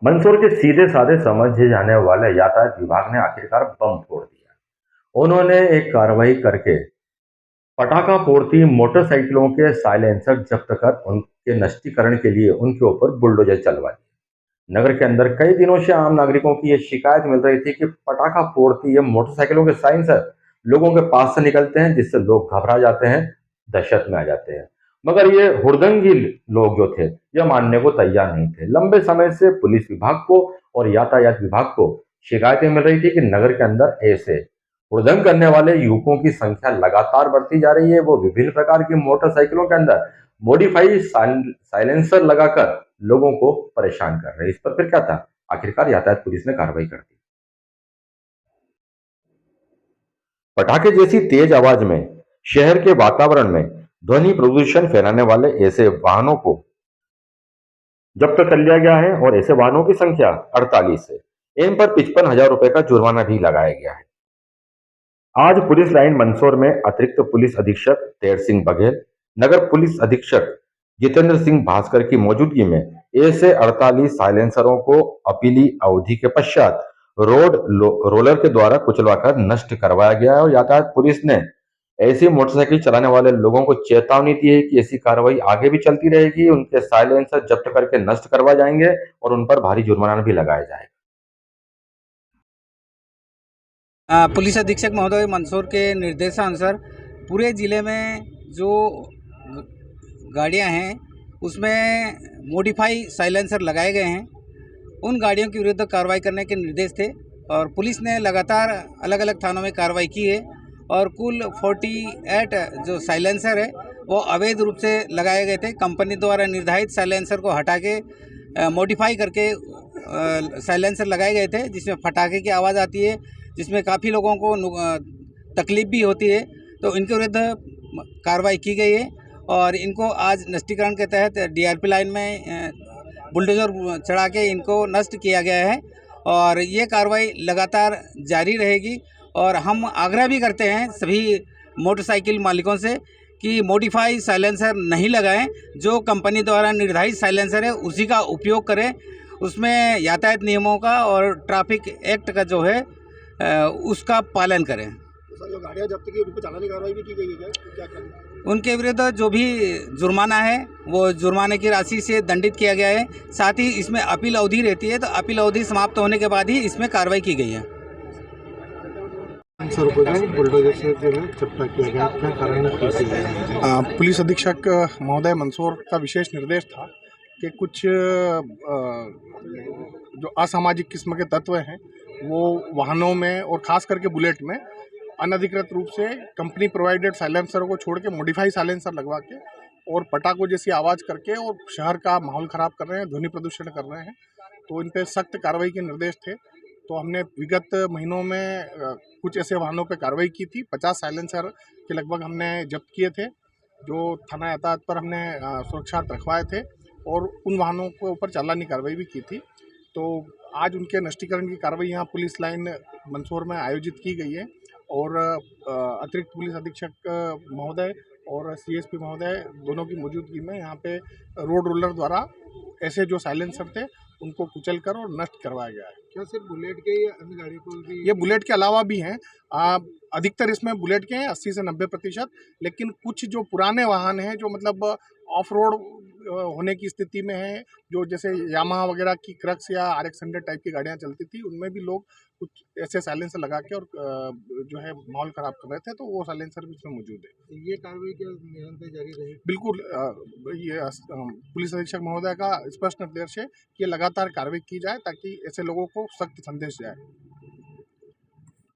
मंदसौर के सीधे साधे समझे जाने वाले यातायात विभाग ने आखिरकार बम फोड़ दिया। उन्होंने एक कार्रवाई करके पटाखा फोड़ती मोटरसाइकिलों के साइलेंसर जब्त कर उनके नष्टीकरण के लिए उनके ऊपर बुलडोजर चलवा दिए। नगर के अंदर कई दिनों से आम नागरिकों की ये शिकायत मिल रही थी कि पटाखा फोड़ती ये मोटरसाइकिलों के साइलेंसर लोगों के पास से निकलते हैं, जिससे लोग घबरा जाते हैं, दहशत में आ जाते हैं। मगर ये हुड़दंगी लोग जो थे, यह मानने को तैयार नहीं थे। लंबे समय से पुलिस विभाग को और यातायात विभाग को शिकायतें मिल रही थी कि नगर के अंदर ऐसे हुड़दंग करने वाले युवकों की संख्या लगातार बढ़ती जा रही है। वो विभिन्न प्रकार की मोटरसाइकिलों के अंदर मॉडिफाइड साइलेंसर लगाकर लोगों को परेशान कर रहे हैं। इस पर फिर क्या था? आखिरकार यातायात पुलिस ने कार्रवाई कर दी। पटाखे जैसी तेज आवाज में शहर के वातावरण में ध्वनि प्रदूषण फैलाने वाले ऐसे वाहनों को जब्त कर लिया गया है और ऐसे वाहनों की संख्या 48 है। इन पर 55,000 रुपए का जुर्माना भी लगाया गया है। आज पुलिस लाइन मंदसौर में अतिरिक्त पुलिस अधीक्षक तेर सिंह बघेल, नगर पुलिस अधीक्षक जितेंद्र सिंह भास्कर की मौजूदगी में ऐसे 48 साइलेंसरों को अपीली अवधि के पश्चात रोलर के द्वारा कुचलवाकर नष्ट करवाया गया है और यातायात पुलिस ने ऐसी मोटरसाइकिल चलाने वाले लोगों को चेतावनी दी है कि ऐसी कार्रवाई आगे भी चलती रहेगी। उनके साइलेंसर जब्त करके नष्ट करवा जाएंगे और उन पर भारी जुर्माना भी लगाया जाएगा। पुलिस अधीक्षक महोदय मंदसौर के निर्देशानुसार पूरे ज़िले में जो गाड़ियां हैं उसमें मॉडिफाई साइलेंसर लगाए गए हैं। उन गाड़ियों के विरुद्ध कार्रवाई करने के निर्देश थे और पुलिस ने लगातार अलग अलग थानों में कार्रवाई की है और कुल 48 जो साइलेंसर है वो अवैध रूप से लगाए गए थे। कंपनी द्वारा निर्धारित साइलेंसर को हटा के मॉडिफाई करके साइलेंसर लगाए गए थे, जिसमें फटाके की आवाज़ आती है, जिसमें काफ़ी लोगों को तकलीफ भी होती है। तो इनके विरुद्ध कार्रवाई की गई है और इनको आज नष्टीकरण के तहत डीआरपी लाइन में बुलडोजर चढ़ा के इनको नष्ट किया गया है और ये कार्रवाई लगातार जारी रहेगी। और हम आग्रह भी करते हैं सभी मोटरसाइकिल मालिकों से कि मॉडिफाई साइलेंसर नहीं लगाएं। जो कंपनी द्वारा निर्धारित साइलेंसर है उसी का उपयोग करें। उसमें यातायात नियमों का और ट्रैफिक एक्ट का जो है उसका पालन करें। जो गाड़ियाँ जब्त की उन पर चालानी कार्रवाई भी की गई है क्या? उनके विरुद्ध जो भी जुर्माना है वो जुर्माने की राशि से दंडित किया गया है। साथ ही इसमें अपील अवधि रहती है, तो अपील अवधि समाप्त होने के बाद ही इसमें कार्रवाई की गई है। 500 रुपये का बुलडोजर से जो है जब्त किया गया, क्या कारण है? पुलिस अधीक्षक महोदय मंदसौर का विशेष निर्देश था कि कुछ जो असामाजिक किस्म के तत्व हैं वो वाहनों में और ख़ास करके बुलेट में अनधिकृत रूप से कंपनी प्रोवाइडेड साइलेंसर को छोड़ के मॉडिफाई साइलेंसर लगवा के और पटाखों जैसी आवाज़ करके और शहर का माहौल ख़राब कर रहे हैं, ध्वनि प्रदूषण कर रहे हैं। तो इन पे सख्त कार्रवाई के निर्देश थे। तो हमने विगत महीनों में कुछ ऐसे वाहनों पे कार्रवाई की थी। 50 साइलेंसर के लगभग हमने जब्त किए थे, जो थाना यातायात पर हमने सुरक्षार्थ रखवाए थे और उन वाहनों के ऊपर चालानी कार्रवाई भी की थी। तो आज उनके नष्टीकरण की कार्रवाई यहाँ पुलिस लाइन मंदसौर में आयोजित की गई है और अतिरिक्त पुलिस अधीक्षक महोदय और सीएसपी महोदय दोनों की मौजूदगी में यहाँ पे रोड रोलर द्वारा ऐसे जो साइलेंसर थे उनको कुचल कर और नष्ट करवाया गया है। क्या सिर्फ बुलेट के या अन्य गाड़ियों को भी? ये बुलेट के अलावा भी हैं। अधिकतर इसमें बुलेट के हैं 80 से 90%, लेकिन कुछ जो पुराने वाहन हैं जो मतलब ऑफ रोड होने की स्थिति में है, जो जैसे यामाहा वगैरह की क्रक्स या RX 100 टाइप की गाड़ियाँ चलती थी, उनमें भी लोग कुछ ऐसे साइलेंसर लगा के और जो है माहौल ख़राब कर रहे थे, तो वो साइलेंसर भी इसमें मौजूद है। ये कार्रवाई क्या निरंतर जारी रहेगी? बिल्कुल। ये पुलिस अधीक्षक महोदय का स्पष्ट निर्देश है कि लगातार कार्रवाई की जाए ताकि ऐसे लोगों को सख्त संदेश जाए।